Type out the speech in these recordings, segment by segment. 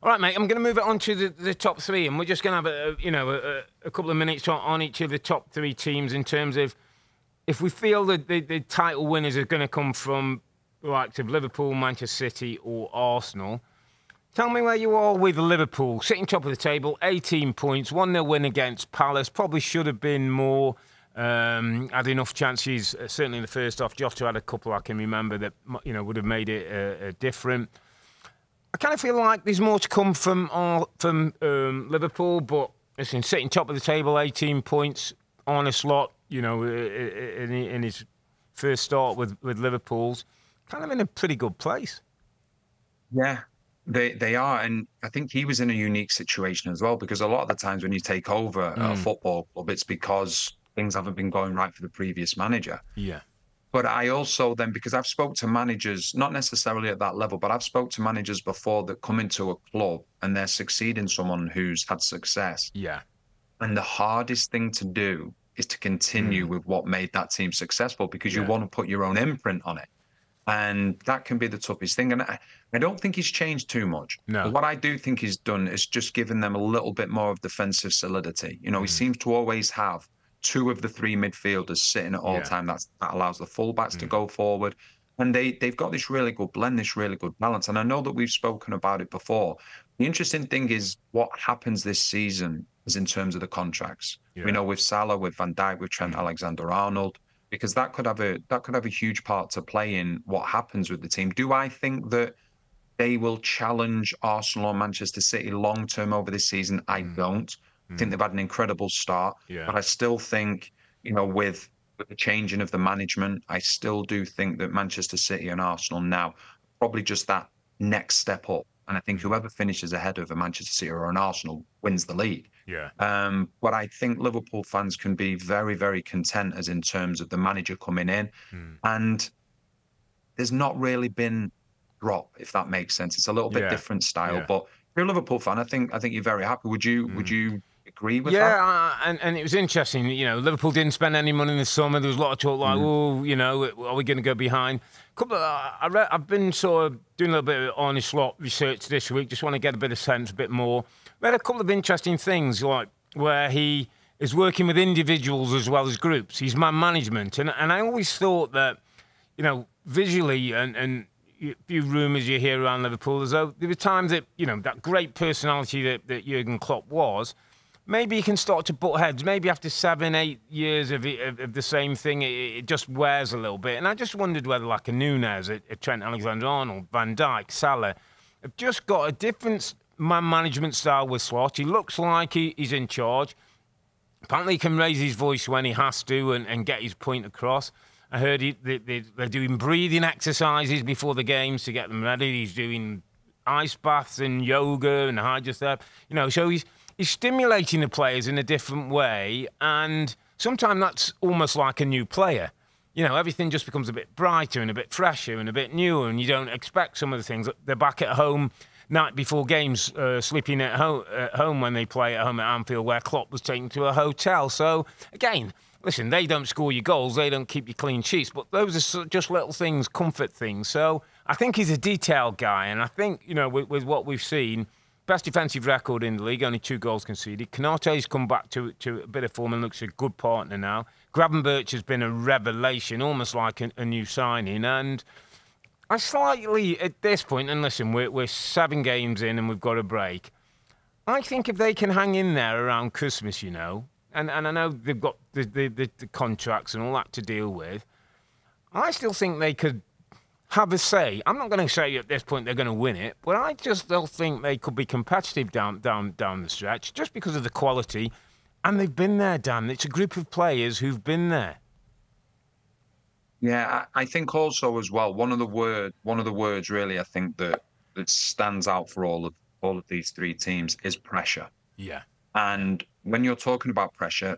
All right, mate, I'm going to move it on to the top three, and we're just going to have a couple of minutes on each of the top three teams in terms of if we feel that the title winners are going to come from the likes of Liverpool, Manchester City or Arsenal. Tell me where you are with Liverpool. Sitting top of the table, 18 points, 1-0 win against Palace. Probably should have been more. Had enough chances, certainly in the first half. Jota had a couple I can remember that would have made it different. I kind of feel like there's more to come from Liverpool, but listen, sitting top of the table, 18 points, Arne Slot, in his first start with Liverpool's, kind of in a pretty good place. Yeah, they are, and I think he was in a unique situation as well, because a lot of the times when you take over a football club, it's because things haven't been going right for the previous manager. Yeah. But I also then, because I've spoke to managers, not necessarily at that level, but I've spoke to managers before that come into a club and they're succeeding someone who's had success. Yeah. And the hardest thing to do is to continue with what made that team successful, because you want to put your own imprint on it. And that can be the toughest thing. And I don't think he's changed too much. No. But what I do think he's done is just given them a little bit more of defensive solidity. He seems to always have two of the three midfielders sitting at all time. That allows the fullbacks to go forward. And they've got this really good blend, this really good balance. And I know that we've spoken about it before. The interesting thing is what happens this season is in terms of the contracts. We know with Salah, with Van Dijk, with Trent Alexander-Arnold, because that could have a huge part to play in what happens with the team. Do I think that they will challenge Arsenal or Manchester City long term over this season? I don't. I think they've had an incredible start, but I still think, with the changing of the management, I still do think that Manchester City and Arsenal now probably just that next step up. And I think whoever finishes ahead of a Manchester City or an Arsenal wins the league. Yeah. But I think Liverpool fans can be very, very content as in terms of the manager coming in. And there's not really been drop, if that makes sense. It's a little bit different style. But if you're a Liverpool fan, I think you're very happy. Would you agree with that? Yeah, and it was interesting. Liverpool didn't spend any money in the summer. There was a lot of talk like, are we going to go behind? I've been sort of doing a little bit of Arne Slot research this week. Just want to get a bit of sense, a bit more. We had a couple of interesting things, like where he is working with individuals as well as groups. He's man management, and I always thought that, visually and a few rumours you hear around Liverpool, as though there were times that that great personality that Jurgen Klopp was. Maybe you can start to butt heads. Maybe after 7-8 years of the same thing, it just wears a little bit. And I just wondered whether, like a Nunez, a Trent Alexander-Arnold, Van Dijk, Salah, have just got a different man management style with Slot. He looks like he's in charge. Apparently, he can raise his voice when he has to and get his point across. I heard they're doing breathing exercises before the games to get them ready. He's doing ice baths and yoga and hydrotherapy. So he's stimulating the players in a different way, and sometimes that's almost like a new player. Everything just becomes a bit brighter and a bit fresher and a bit newer, and you don't expect some of the things. They're back at home night before games, sleeping at home when they play at home at Anfield, where Klopp was taken to a hotel. So, again, listen, they don't score your goals, they don't keep you clean sheets, but those are just little things, comfort things. So I think he's a detailed guy, and I think, with what we've seen, best defensive record in the league, only 2 goals conceded. Konate's come back to a bit of form and looks a good partner now. Gravenberch has been a revelation, almost like a new signing. And I slightly, at this point, and listen, we're 7 games in and we've got a break. I think if they can hang in there around Christmas, and I know they've got the contracts and all that to deal with, I still think they could have a say. I'm not going to say at this point they're going to win it, but I just still think they could be competitive down the stretch just because of the quality. And they've been there, Dan. It's a group of players who've been there. Yeah, I think also as well, one of the words really I think that stands out for all of these 3 teams is pressure. Yeah. And when you're talking about pressure,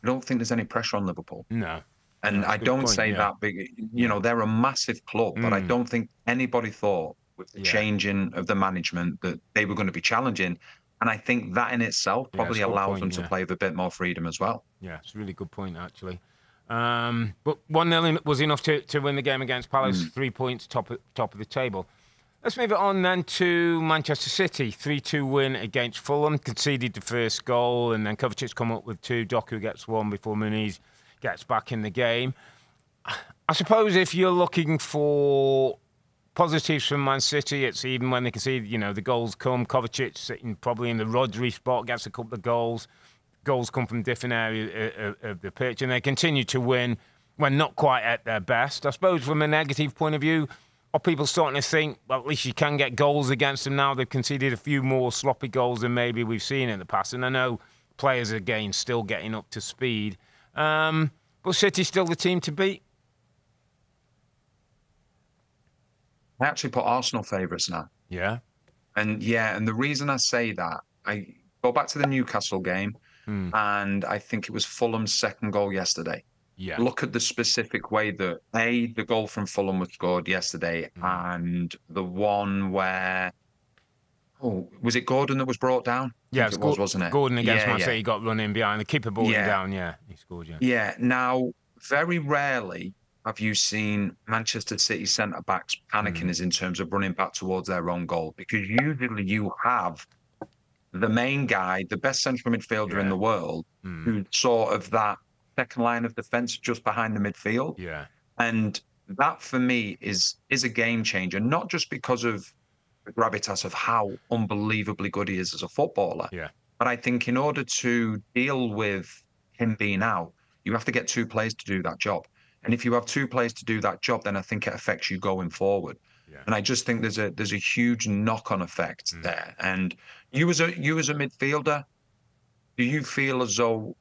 I don't think there's any pressure on Liverpool. No. And I don't say that big, they're a massive club, but I don't think anybody thought with the changing of the management that they were going to be challenging. And I think that in itself probably allows them to play with a bit more freedom as well. Yeah, it's a really good point, actually. But 1-0 was enough to win the game against Palace, 3 points, top of the table. Let's move it on then to Manchester City. 3-2 win against Fulham. Conceded the first goal, and then Kovacic's come up with 2. Doku gets 1 before Muniz gets back in the game. I suppose if you're looking for positives from Man City, it's even when they concede, the goals come. Kovacic sitting probably in the Rodri spot, gets a couple of goals. Goals come from different areas of the pitch, and they continue to win when not quite at their best. I suppose from a negative point of view, are people starting to think, well, at least you can get goals against them now? They've conceded a few more sloppy goals than maybe we've seen in the past. And I know players, again, still getting up to speed. But City's still the team to beat? I actually put Arsenal favourites now. Yeah? And the reason I say that, I go back to the Newcastle game, and I think it was Fulham's second goal yesterday. Yeah. Look at the specific way that the goal from Fulham was scored yesterday, and the one where was it Gordon that was brought down? Yeah, it was, wasn't it? Gordon against Man City got run in behind. The keeper brought him down. Yeah, he scored. Yeah. Now, very rarely have you seen Manchester City centre backs panicking as in terms of running back towards their own goal, because usually you have the main guy, the best central midfielder in the world, who's sort of that second line of defence just behind the midfield. Yeah. And that, for me, is a game changer, not just because of the gravitas of how unbelievably good he is as a footballer, but I think in order to deal with him being out, you have to get 2 players to do that job. And if you have 2 players to do that job, then I think it affects you going forward. Yeah. And I just think there's a huge knock-on effect there. And you as a midfielder, do you feel as though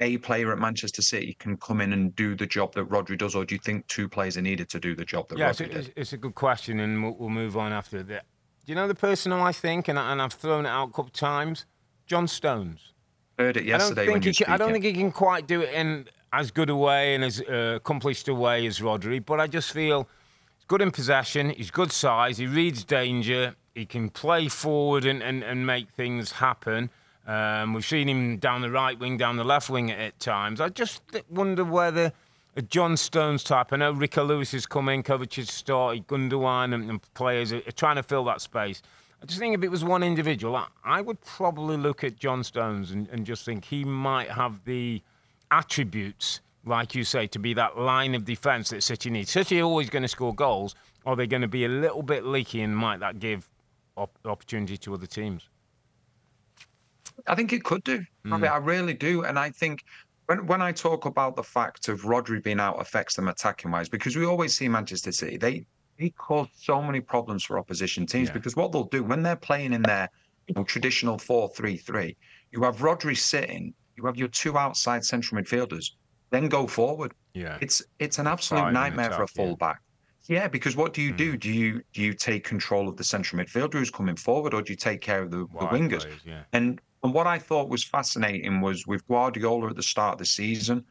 a player at Manchester City can come in and do the job that Rodri does, or do you think 2 players are needed to do the job that Rodri did? It's a good question, and we'll move on after that. Do you know the person who I think, and I've thrown it out a couple of times, John Stones? Heard it yesterday when you were speaking. I don't think he can quite do it in as good a way and as accomplished a way as Rodri, but I just feel he's good in possession, he's good size, he reads danger, he can play forward and make things happen. We've seen him down the right wing, down the left wing at times. I just wonder whether a John Stones type, I know Rico Lewis has come in, Kovacic has started, Gundogan and players are trying to fill that space. I just think if it was one individual, I would probably look at John Stones and just think he might have the attributes, like you say, to be that line of defence that City needs. City are always going to score goals, or they're going to be a little bit leaky, and might that give opportunity to other teams? I think it could do. I really do. And I think when I talk about the fact of Rodri being out affects them attacking-wise, because we always see Manchester City, they cause so many problems for opposition teams, because what they'll do when they're playing in their traditional 4-3-3, you have Rodri sitting, you have your 2 outside central midfielders, then go forward. Yeah, it's an absolute nightmare for a fullback. Yeah, because what do you do? Do you take control of the central midfielder who's coming forward, or do you take care of the wingers? Players, And what I thought was fascinating was with Guardiola at the start of the season,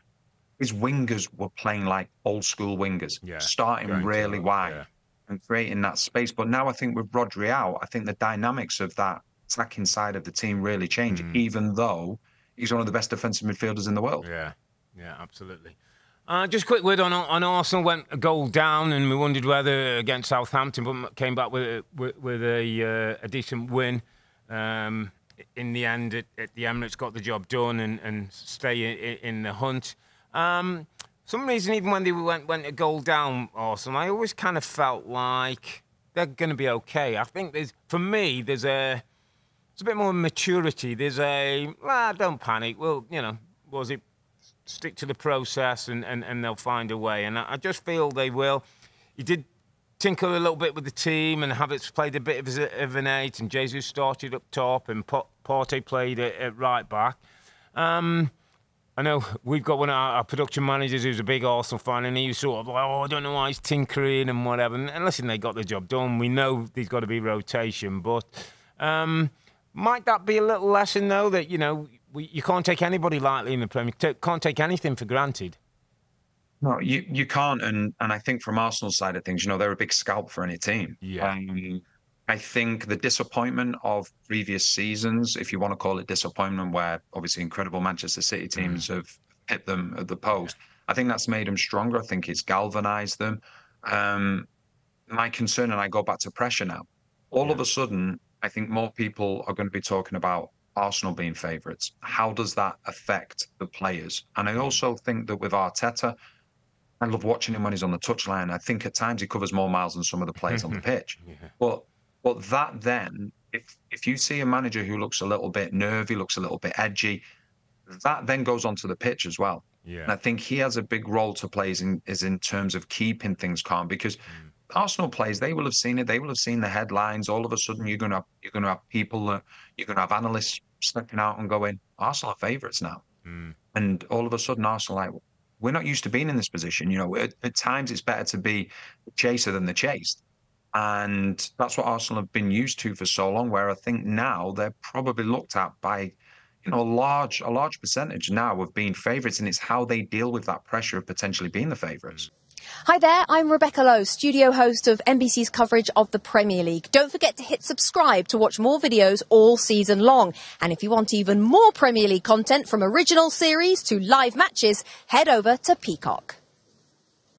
his wingers were playing like old school wingers, starting really wide and creating that space. But now I think with Rodri out, I think the dynamics of that attacking side of the team really change, even though he's one of the best defensive midfielders in the world. Yeah, absolutely. Just a quick word on Arsenal. Went a goal down, and we wondered whether against Southampton, but came back with a decent win. In the end, at the Emirates, got the job done and stay in the hunt. Some reason, even when they went a goal down, Arsenal, I always kind of felt like they're going to be okay. I think there's a bit more maturity. There's don't panic. Well, stick to the process and they'll find a way. And I just feel they will. He did tinker a little bit with the team, and Havertz played a bit of an 8, and Jesus started up top, and Partey played at right back. I know we've got one of our production managers who's a big Arsenal fan, and he was sort of like, I don't know why he's tinkering and whatever. And listen, they got the job done. We know there's got to be rotation, but might that be a little lesson, though, that, you can't take anybody lightly in the Premier League, can't take anything for granted? No, you can't. And I think from Arsenal's side of things, they're a big scalp for any team. Yeah. I think the disappointment of previous seasons, if you want to call it disappointment, where obviously incredible Manchester City teams have hit them at the post, I think that's made them stronger. I think it's galvanized them. my concern, and I go back to pressure now, all of a sudden, I think more people are going to be talking about Arsenal being favourites. How does that affect the players? And I also think that with Arteta, I love watching him when he's on the touchline. I think at times he covers more miles than some of the players on the pitch. But that then, if you see a manager who looks a little bit nervy, looks a little bit edgy, that then goes onto the pitch as well. And I think he has a big role to play in terms of keeping things calm, because Arsenal players, they will have seen it. They will have seen the headlines. All of a sudden, you're going to have people, you're going to have analysts stepping out and going, Arsenal are favourites now. And all of a sudden, Arsenal are like, we're not used to being in this position. You know, at times it's better to be the chaser than the chased. And that's what Arsenal have been used to for so long, where I think now they're probably looked at by, you know, a large percentage now of being favourites, and it's how they deal with that pressure of potentially being the favourites. Hi there, I'm Rebecca Lowe, studio host of NBC's coverage of the Premier League. Don't forget to hit subscribe to watch more videos all season long. And if you want even more Premier League content, from original series to live matches, head over to Peacock.